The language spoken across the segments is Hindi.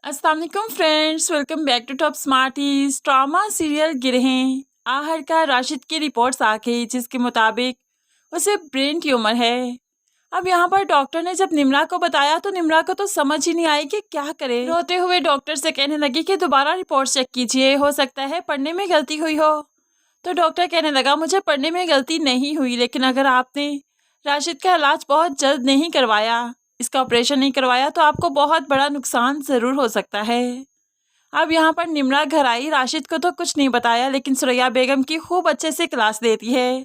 अस्सलाम वालेकुम friends, welcome back to top smarties. Drama serial Girhein आहर का राशिद की रिपोर्ट्स आ गई जिसके मुताबिक उसे ब्रेन ट्यूमर है। अब यहाँ पर डॉक्टर ने जब निम्रा को बताया तो निम्रा को तो समझ ही नहीं आई कि क्या करे। रोते हुए डॉक्टर से कहने लगी कि दोबारा रिपोर्ट चेक कीजिए, हो सकता है पढ़ने में गलती हुई हो। तो डॉक्टर कहने लगा मुझे पढ़ने में गलती नहीं हुई, लेकिन अगर आपने राशिद का इलाज बहुत जल्द नहीं करवाया, इसका ऑपरेशन नहीं करवाया तो आपको बहुत बड़ा नुकसान ज़रूर हो सकता है। अब यहाँ पर निम्रा घर आई, राशिद को तो कुछ नहीं बताया, लेकिन सुरैया बेगम की खूब अच्छे से क्लास देती है।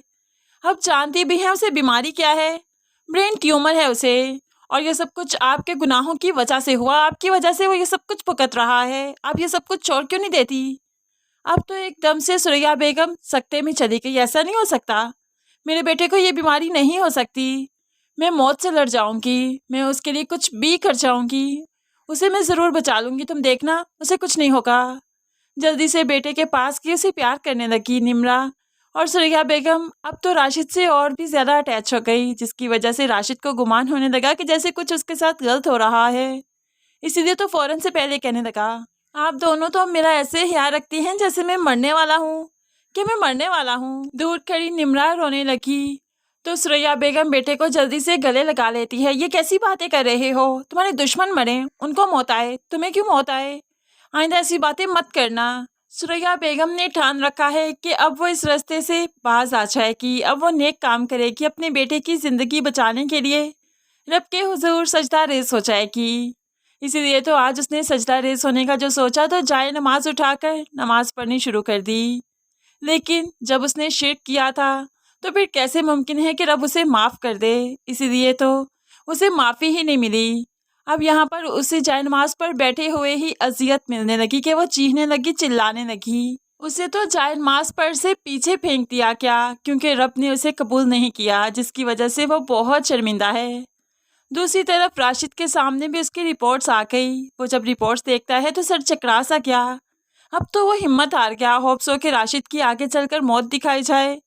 अब जानती भी है उसे बीमारी क्या है, ब्रेन ट्यूमर है उसे, और ये सब कुछ आपके गुनाहों की वजह से हुआ, आपकी वजह से वो ये सब कुछ भुगत रहा है। आप ये सब कुछ छोड़ क्यों नहीं देती। अब तो एकदम से सुरैया बेगम सकते में चली गई। ऐसा नहीं हो सकता, मेरे बेटे को ये बीमारी नहीं हो सकती, मैं मौत से लड़ जाऊंगी, मैं उसके लिए कुछ भी कर जाऊंगी, उसे मैं ज़रूर बचा लूंगी, तुम देखना उसे कुछ नहीं होगा। जल्दी से बेटे के पास की उसे प्यार करने लगी निम्रा। और सुरैया बेगम अब तो राशिद से और भी ज़्यादा अटैच हो गई, जिसकी वजह से राशिद को गुमान होने लगा कि जैसे कुछ उसके साथ गलत हो रहा है। इसीलिए तो फ़ौरन से पहले कहने लगा, आप दोनों तो अब मेरा ऐसे ख्याल रखती हैं जैसे मैं मरने वाला हूँ, कि मैं मरने वाला हूँ। दूर खड़ी निम्रा रोने लगी तो सुरैया बेगम बेटे को जल्दी से गले लगा लेती है। ये कैसी बातें कर रहे हो, तुम्हारे दुश्मन मरे उनको मौत आए, तुम्हें क्यों मौत आए, आइंदा ऐसी बातें मत करना। सुरैया बेगम ने ठान रखा है कि अब वो इस रास्ते से बाज आ जाएगी, अब वो नेक काम करेगी, अपने बेटे की ज़िंदगी बचाने के लिए रब के हुजूर सजदा रेज़ हो जाएगी। इसीलिए तो आज उसने सजदा रेज़ होने का जो सोचा तो जाए नमाज उठाकर नमाज पढ़नी शुरू कर दी। लेकिन जब उसने शिर्क किया था तो फिर कैसे मुमकिन है कि रब उसे माफ़ कर दे, इसीलिए तो उसे माफ़ी ही नहीं मिली। अब यहाँ पर उसे जाए नमाज पर बैठे हुए ही अजियत मिलने लगी कि वो चीखने लगी, चिल्लाने लगी। उसे तो जाए नमाज पर से पीछे फेंक दिया क्या, क्योंकि रब ने उसे कबूल नहीं किया, जिसकी वजह से वो बहुत शर्मिंदा है। दूसरी तरफ राशिद के सामने भी उसकी रिपोर्ट्स आ गई। वो जब रिपोर्ट्स देखता है तो सर चकरा सा गया। अब तो वो हिम्मत हार गया, होप्स हो कि राशिद की आगे चलकर मौत दिखाई जाए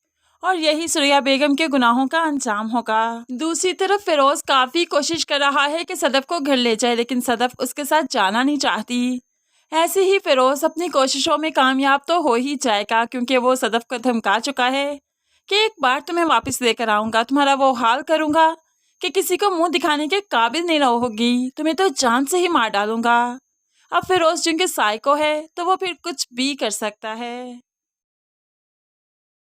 और यही सुरैया बेगम के गुनाहों का अंजाम होगा। दूसरी तरफ फिरोज काफ़ी कोशिश कर रहा है कि सदफ को घर ले जाए, लेकिन सदफ उसके साथ जाना नहीं चाहती। ऐसे ही फिरोज अपनी कोशिशों में कामयाब तो हो ही जाएगा, क्योंकि वो सदफ को धमका चुका है कि एक बार तुम्हें वापस लेकर आऊँगा, तुम्हारा वो हाल करूँगा कि किसी को मुंह दिखाने के काबिल नहीं रहोगी, तुम्हें तो जान से ही मार डालूंगा। अब फिरोज चूंकि साइको है तो वो फिर कुछ भी कर सकता है।